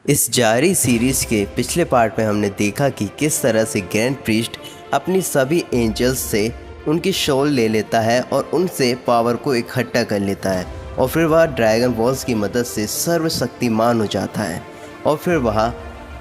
इस जारी सीरीज के पिछले पार्ट में हमने देखा कि किस तरह से ग्रैंड प्रीस्ट अपनी सभी एंजल्स से उनकी शॉल ले लेता है और उनसे पावर को इकट्ठा कर लेता है और फिर वह ड्रैगन बॉल्स की मदद से सर्वशक्तिमान हो जाता है और फिर वह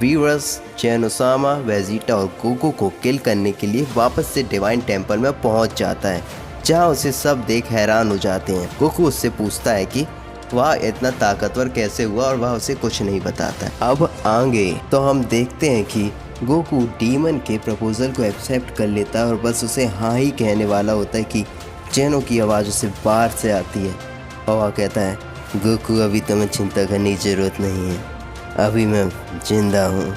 वीरस, जेनोसामा, वेजिटा और गोकू को किल करने के लिए वापस से डिवाइन टेम्पल में पहुंच जाता है, जहां उसे सब देख हैरान हो जाते हैं। गोकू उससे पूछता है कि वह इतना ताकतवर कैसे हुआ और वह उसे कुछ नहीं बताता है। अब आगे तो हम देखते हैं कि गोकू डीमन के प्रपोजल को एक्सेप्ट कर लेता है और बस उसे हाँ ही कहने वाला होता है कि जेनो की आवाज़ उसे बाहर से आती है और वह कहता है, गोकू अभी तुम्हें चिंता करने की ज़रूरत नहीं है, अभी मैं जिंदा हूँ।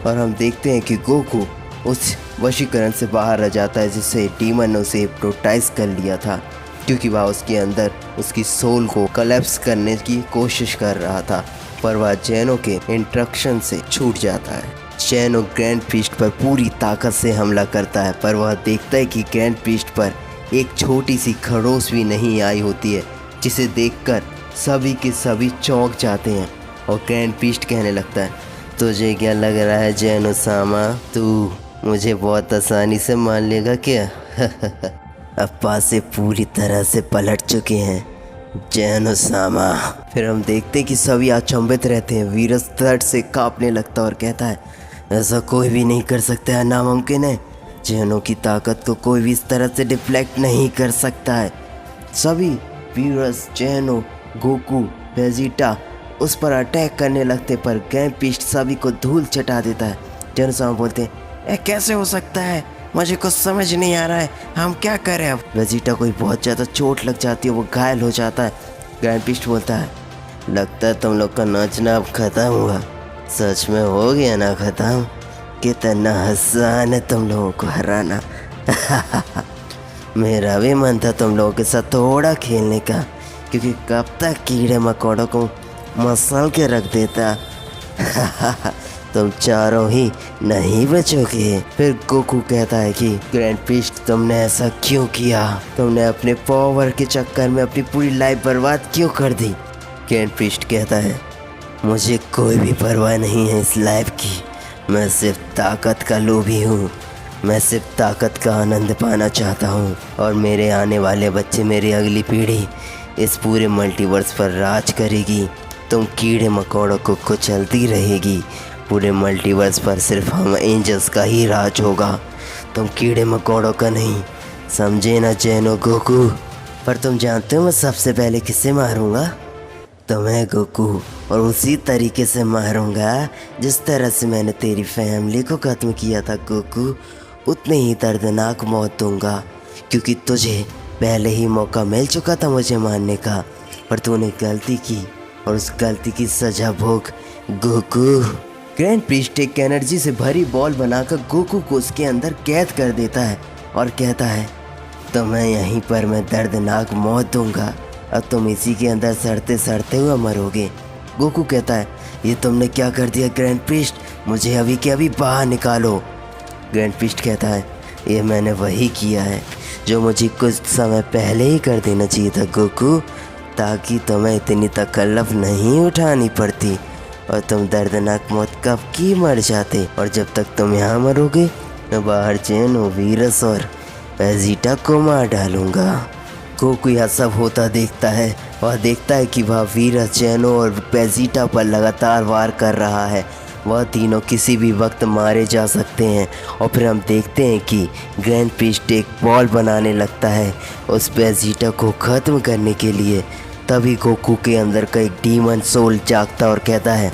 और हम देखते हैं कि गोकू उस वशीकरण से बाहर आ जाता है जिससे डीमन ने उसे हिप्नोटाइज कर लिया था, क्योंकि वह उसके अंदर उसकी सोल को कोलैप्स करने की कोशिश कर रहा था, पर वह जेनो के इंस्ट्रक्शन से छूट जाता है। जेनो ग्रैंड प्रीस्ट पर पूरी ताकत से हमला करता है, पर वह देखता है कि ग्रैंड प्रीस्ट पर एक छोटी सी खड़ोस भी नहीं आई होती है, जिसे देखकर सभी के सभी चौंक जाते हैं और ग्रैंड प्रीस्ट कहने लगता है, तुझे क्या लग रहा है जेनोसामा, तू मुझे बहुत आसानी से मान लेगा क्या? अप्पा से पूरी तरह से पलट चुके हैं जेनोसामा। फिर हम देखते हैं कि सभी अचंभित रहते हैं। वीरस दर्द से कांपने लगता है और कहता है, ऐसा कोई भी नहीं कर सकता है, नामुमकिन है। जेनो की ताकत को कोई भी इस तरह से डिफ्लेक्ट नहीं कर सकता है। सभी वीरस, जेनो, गोकू, वेजिटा उस पर अटैक करने लगते, पर ग्रैंड प्रीस्ट सभी को धूल चटा देता है। जेनोसामा बोलते हैं, ये कैसे हो सकता है, मुझे कुछ समझ नहीं आ रहा है, हम क्या करें अब? वेजिटा को बहुत ज़्यादा चोट लग जाती है, वो घायल हो जाता है। ग्रैंड प्रीस्ट बोलता है, लगता है तुम लोग का नाचना अब ख़त्म हुआ। सच में हो गया ना ख़त्म? कितना आसान है तुम लोगों को हराना। मेरा भी मन था तुम लोगों के साथ थोड़ा खेलने का, क्योंकि कब तक कीड़े मकोड़ों को मसल के रख देता। तुम चारों ही नहीं बचोगे। फिर गोकू कहता है कि ग्रैंड प्रीस्ट, तुमने ऐसा क्यों किया? तुमने अपने पावर के चक्कर में अपनी पूरी लाइफ बर्बाद क्यों कर दी? ग्रैंड प्रीस्ट कहता है, मुझे कोई भी परवाह नहीं है इस लाइफ की, मैं सिर्फ ताकत का लोभी हूँ। मैं सिर्फ ताकत का आनंद पाना चाहता हूँ और मेरे आने वाले बच्चे, मेरी अगली पीढ़ी इस पूरे मल्टीवर्स पर राज करेगी। तुम कीड़े मकोड़ों को कुचलती रहेगी। पूरे मल्टीवर्स पर सिर्फ हम एंजल्स का ही राज होगा, तुम कीड़े मकोड़ों का नहीं, समझे ना जेनो गोकू? पर तुम जानते हो मैं सबसे पहले किससे मारूंगा? तुम्हें गोकू, और उसी तरीके से मारूंगा जिस तरह से मैंने तेरी फैमिली को ख़त्म किया था गोकू। उतनी ही दर्दनाक मौत दूंगा, क्योंकि तुझे पहले ही मौका मिल चुका था मुझे मारने का, पर तूने गलती की और उस गलती की सजा भोग गोकू। ग्रैंड प्रीस्ट एक एनर्जी से भरी बॉल बनाकर गोकू को उसके अंदर कैद कर देता है और कहता है, तुम्हें यहीं पर मैं दर्दनाक मौत दूंगा, अब तुम इसी के अंदर सड़ते सड़ते हुए मरोगे। गोकू कहता है, ये तुमने क्या कर दिया ग्रैंड प्रीस्ट, मुझे अभी के अभी बाहर निकालो। ग्रैंड प्रीस्ट कहता है, ये मैंने वही किया है जो मुझे कुछ समय पहले ही कर देना चाहिए था गोकू, ताकि तुम्हें इतनी तकल्लफ नहीं उठानी पड़ती और तुम दर्दनाक मौत कब की मर जाते। और जब तक तुम यहाँ मरोगे, मैं बाहर जेनो, वीरस और वेजिटा को मार डालूंगा। गोकू यह सब होता देखता है और देखता है कि वह वीरस, जेनो और वेजिटा पर लगातार वार कर रहा है। वह तीनों किसी भी वक्त मारे जा सकते हैं। और फिर हम देखते हैं कि ग्रैंड प्रीस्ट एक बॉल बनाने लगता है उस वेजिटा को ख़त्म करने के लिए। तभी गोकू के अंदर का एक डीमन सोल जागता और कहता है,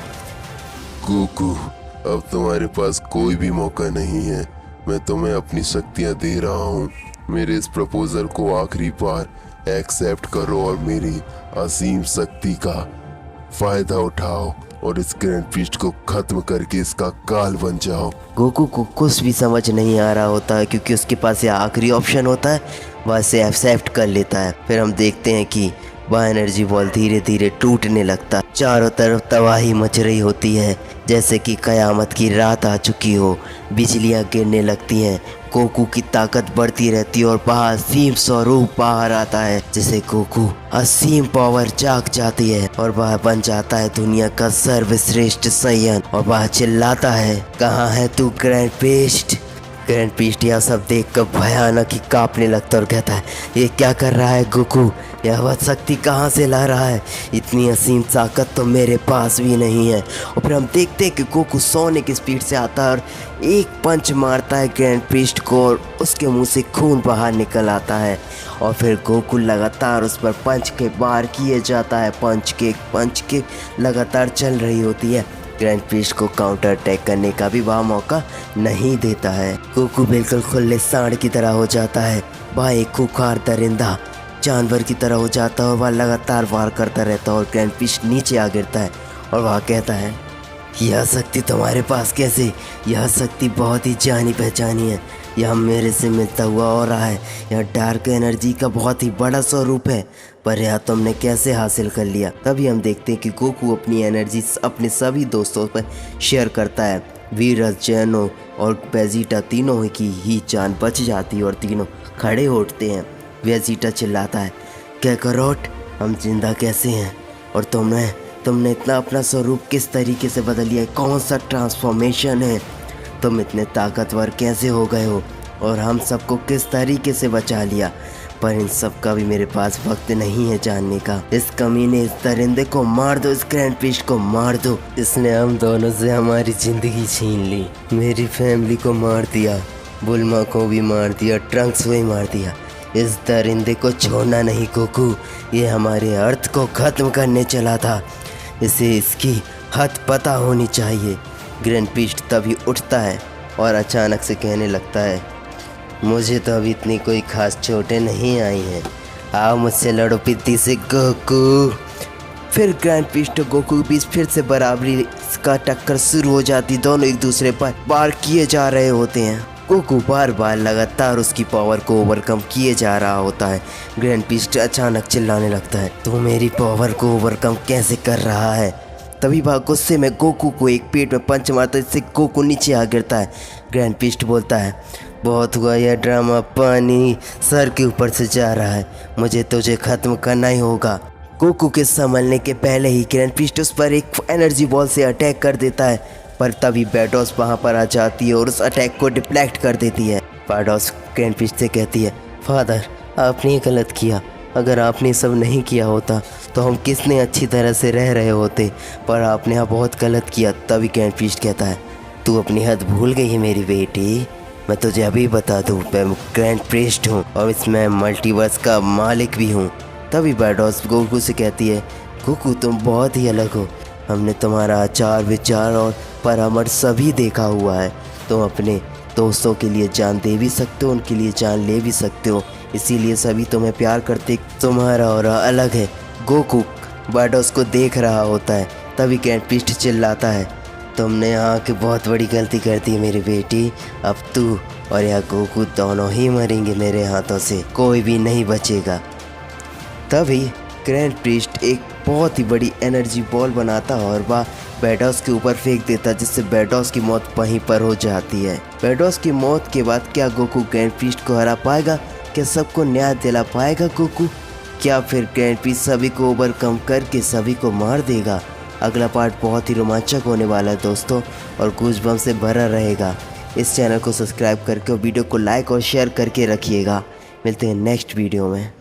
गोकू, अब तुम्हारे पास कोई भी मौका नहीं है, मैं तुम्हें अपनी शक्तियाँ दे रहा हूँ। मेरे इस प्रपोजल को आखिरी बार एक्सेप्ट करो और मेरी असीम शक्ति का फायदा उठाओ और इस ग्रैंड प्रीस्ट को खत्म करके इसका काल बन जाओ। गोकू को कुछ भी समझ नहीं आ रहा होता है, क्योंकि उसके पास ये आखिरी ऑप्शन होता है, वह इसे एक्सेप्ट कर लेता है। फिर हम देखते हैं कि वह एनर्जी बॉल धीरे धीरे टूटने लगता है। चारों तरफ तबाही मच रही होती है, जैसे कि कयामत की रात आ चुकी हो। बिजलियां गिरने लगती हैं, गोकू की ताकत बढ़ती रहती है और बाहर असीम स्वरूप बाहर आता है, जिसे गोकू असीम पावर जाग जाती है और वह बन जाता है दुनिया का सर्वश्रेष्ठ सैयन। और वह चिल्लाता है, कहाँ है तू ग्रैंड बेस्ट। ग्रैंड बीस्ट यह सब देख कर भयानक ही कांपने लगता और कहता है, ये क्या कर रहा है गोकू, यह वह शक्ति कहाँ से ला रहा है, इतनी असीम ताकत तो मेरे पास भी नहीं है। और फिर हम देखते हैं कि गोकू सोने की स्पीड से आता है और एक पंच मारता है ग्रैंड बीस्ट को और उसके मुंह से खून बाहर निकल आता है। और फिर गोकू लगातार उस पर पंच के वार किए जाता है, पंच के लगातार चल रही होती है। ग्रैंड बीस्ट को काउंटर अटैक करने का भी वह मौका नहीं देता है। गोकू बिल्कुल खुले सांड की तरह हो जाता है, वह एक खूंखार दरिंदा जानवर की तरह हो जाता है और वह लगातार वार करता रहता है और ग्रैंड बीस्ट नीचे आ गिरता है और वह कहता है, यह शक्ति तुम्हारे पास कैसे, यह शक्ति बहुत ही जानी पहचानी है, यह मेरे से मिलता हुआ और रहा है, यह डार्क एनर्जी का बहुत ही बड़ा स्वरूप है, पर यह तुमने कैसे हासिल कर लिया। तभी हम देखते हैं कि गोकू अपनी एनर्जी अपने सभी दोस्तों पर शेयर करता है। वीरस, जेनो और वेजिटा तीनों की ही जान बच जाती है और तीनों खड़े उठते हैं। वेजिटा चिल्लाता है, कैकरोट हम जिंदा कैसे हैं, और तुमने इतना अपना स्वरूप किस तरीके से बदल लिया है, कौन सा ट्रांसफॉर्मेशन है, तुम इतने ताकतवर कैसे हो गए हो और हम सबको किस तरीके से बचा लिया। पर इन सब का भी मेरे पास वक्त नहीं है जानने का। इस कमीने, इस दरिंदे को मार दो, इस ग्रैंड बीस्ट को मार दो, इसने हम दोनों से हमारी जिंदगी छीन ली, मेरी फैमिली को मार दिया, बुल्मा को भी मार दिया, ट्रंक्स को भी मार दिया। इस दरिंदे को छोड़ना नहीं गोकू, ये हमारे अर्थ को खत्म करने चला था, इसे इसकी हद पता होनी चाहिए। ग्रैंड बीस्ट तभी उठता है और अचानक से कहने लगता है, मुझे तो अभी इतनी कोई खास चोटें नहीं आई हैं, आओ मुझसे लड़ो पिद्दी से गोकू। फिर ग्रैंड बीस्ट और गोकू के बीच फिर से बराबरी का टक्कर शुरू हो जाती, दोनों एक दूसरे पर वार किए जा रहे होते हैं। गोकू बार बार लगातार उसकी पावर को ओवरकम किए जा रहा होता है। ग्रैंड बीस्ट अचानक चिल्लाने लगता है, तू मेरी पावर को ओवरकम कैसे कर रहा है। तभी वह गुस्से में गोकू को एक पेट में पंच मारता है, जिससे गोकू नीचे आ गिरता है। ग्रैंड बीस्ट बोलता है, बहुत हुआ यह ड्रामा, पानी सर के ऊपर से जा रहा है, मुझे तुझे ख़त्म करना ही होगा। गोकू के संभलने के पहले ही ग्रैंड बीस्ट उस पर एक एनर्जी बॉल से अटैक कर देता है, पर तभी बैडोस वहाँ पर आ जाती है और उस अटैक को डिफ्लेक्ट कर देती है। बैडोस ग्रैंड बीस्ट से कहती है, फादर आपने गलत किया, अगर आपने सब नहीं किया होता तो हम कितने अच्छी तरह से रह रहे होते, पर आपने यहाँ बहुत गलत किया। तभी ग्रैंड बीस्ट कहता है, तू अपनी हद भूल गई है मेरी बेटी, मैं तुझे अभी बता दूँ, मैं ग्रैंड प्रीस्ट हूँ और इसमें मल्टीवर्स का मालिक भी हूँ। तभी बैडोस गोकू से कहती है, गोकू तुम बहुत ही अलग हो, हमने तुम्हारा आचार विचार और परामर्श सभी देखा हुआ है, तुम अपने दोस्तों के लिए जान दे भी सकते हो, उनके लिए जान ले भी सकते हो, इसीलिए सभी तुम्हें प्यार करते, तुम्हारा और अलग है। गोकू बैडोस को देख रहा होता है। तभी ग्रैंड बीस्ट चिल्लाता है, तुमने यहाँ की बहुत बड़ी गलती कर दी मेरी बेटी, अब तू और यह गोकू दोनों ही मरेंगे मेरे हाथों से, कोई भी नहीं बचेगा। तभी ग्रैंड बीस्ट एक बहुत ही बड़ी एनर्जी बॉल बनाता है और वह बैडोस के ऊपर फेंक देता, जिससे बैडोस की मौत वहीं पर हो जाती है। बैडोस की मौत के बाद क्या गोकू ग्रैंड बीस्ट को हरा पाएगा, क्या सबको न्याय दिला पाएगा गोकू, क्या फिर ग्रैंड बीस्ट सभी को ओवरकम करके सभी को मार देगा। अगला पार्ट बहुत ही रोमांचक होने वाला है दोस्तों और गूज़बम्प से भरा रहेगा। इस चैनल को सब्सक्राइब करके और वीडियो को लाइक और शेयर करके रखिएगा। मिलते हैं नेक्स्ट वीडियो में।